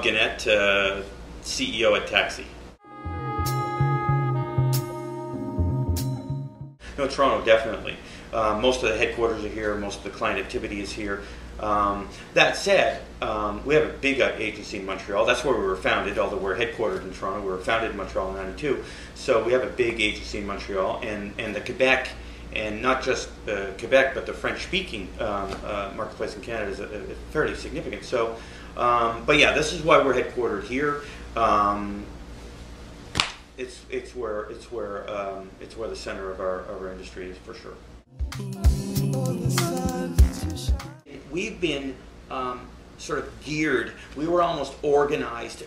Guenette, CEO at Taxi. No, Toronto, definitely. Most of the headquarters are here. Most of the client activity is here. That said, we have a big agency in Montreal. That's where we were founded, although we're headquartered in Toronto. We were founded in Montreal in '92. So we have a big agency in Montreal. And the Quebec, and not just Quebec, but the French-speaking marketplace in Canada is fairly significant. So, but yeah, this is why we're headquartered here. It's where the center of our industry is, for sure. We've been sort of geared. We were almost organized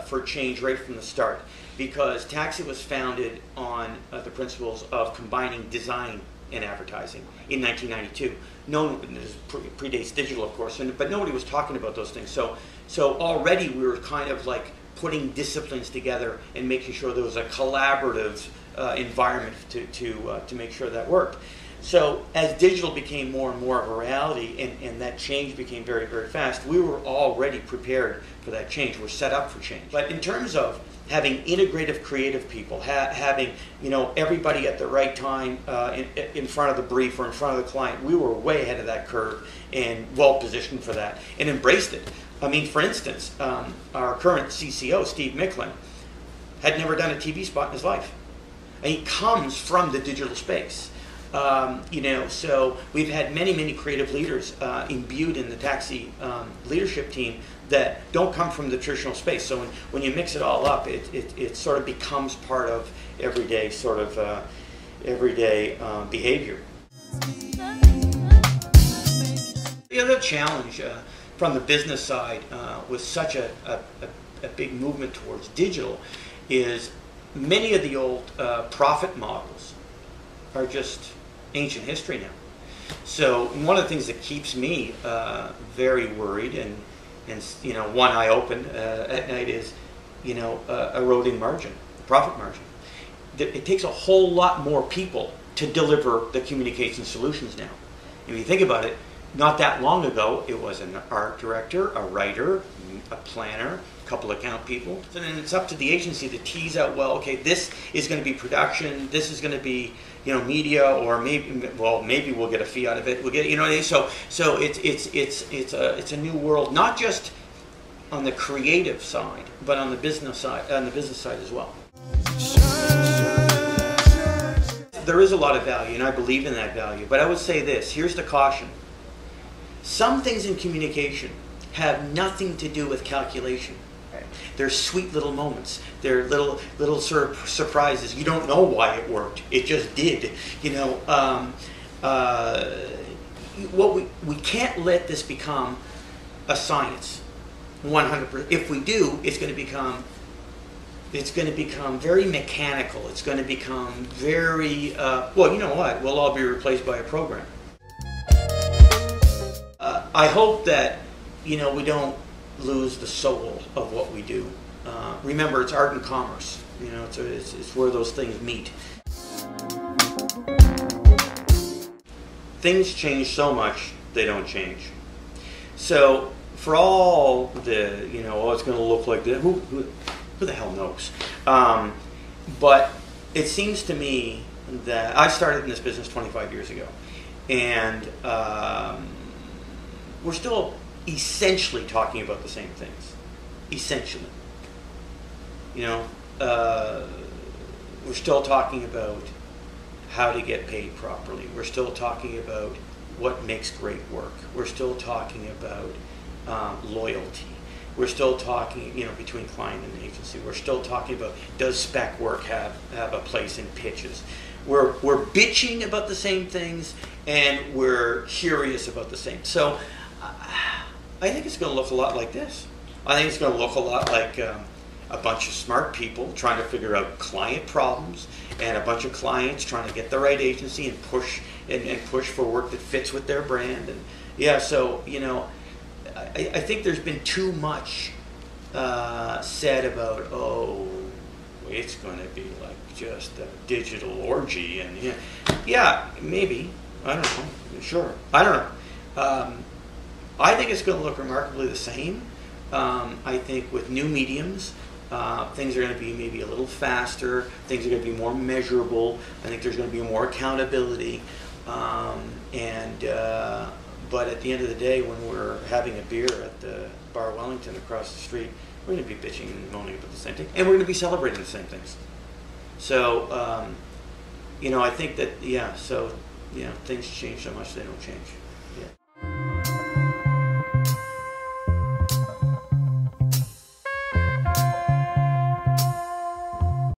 for change right from the start, because Taxi was founded on the principles of combining design and advertising in 1992. This predates digital, of course, but nobody was talking about those things. So already we were kind of like putting disciplines together and making sure there was a collaborative environment to make sure that worked. So as digital became more and more of a reality, and that change became very, very fast, we were already prepared for that change. We're set up for change. But in terms of having integrative creative people, having everybody at the right time in front of the brief or in front of the client, we were way ahead of that curve and well positioned for that and embraced it. I mean, for instance, our current CCO, Steve Micklin, had never done a TV spot in his life. And he comes from the digital space. So we've had many creative leaders imbued in the Taxi leadership team that don't come from the traditional space. So when you mix it all up, it sort of becomes part of everyday behavior. The other challenge from the business side with such a big movement towards digital is many of the old profit models are just ancient history now. So one of the things that keeps me very worried and one eye open at night is eroding margin, profit margin. It takes a whole lot more people to deliver the communication solutions now. If you think about it, not that long ago, it was an art director, a writer, a planner, a couple account people. And then it's up to the agency to tease out, well, okay, this is going to be production, this is going to be, media, or maybe we'll get a fee out of it. We'll get, so it's a new world, not just on the creative side, but on the business side, as well. There is a lot of value, and I believe in that value. But I would say this: here's the caution. Some things in communication have nothing to do with calculation. They're sweet little moments. They're little sort of surprises. You don't know why it worked. It just did. We can't let this become a science. 100%. If we do, it's going to become very mechanical. It's going to become very well. You know what? We'll all be replaced by a program. I hope that we don't lose the soul of what we do. Remember, it's art and commerce. It's where those things meet. Things change so much, they don't change. So for all the it's going to look like this. Who the hell knows? But it seems to me that I started in this business 25 years ago, and we're still essentially talking about the same things. Essentially. We're still talking about how to get paid properly. We're still talking about what makes great work. We're still talking about loyalty. We're still talking, between client and agency. We're still talking about, does spec work have a place in pitches? We're bitching about the same things, and we're curious about the same. So I think it's going to look a lot like this. I think it's going to look a lot like a bunch of smart people trying to figure out client problems, and a bunch of clients trying to get the right agency and push for work that fits with their brand. And yeah, so I think there's been too much said about, it's going to be like just a digital orgy, and yeah, maybe, I don't know, sure, I don't know. I think it's going to look remarkably the same, I think with new mediums, things are going to be maybe a little faster. Things are going to be more measurable. I think there's going to be more accountability. But at the end of the day, when we're having a beer at the Bar Wellington across the street, we're going to be bitching and moaning about the same thing, and we're going to be celebrating the same things. So, I think that, things change so much they don't change.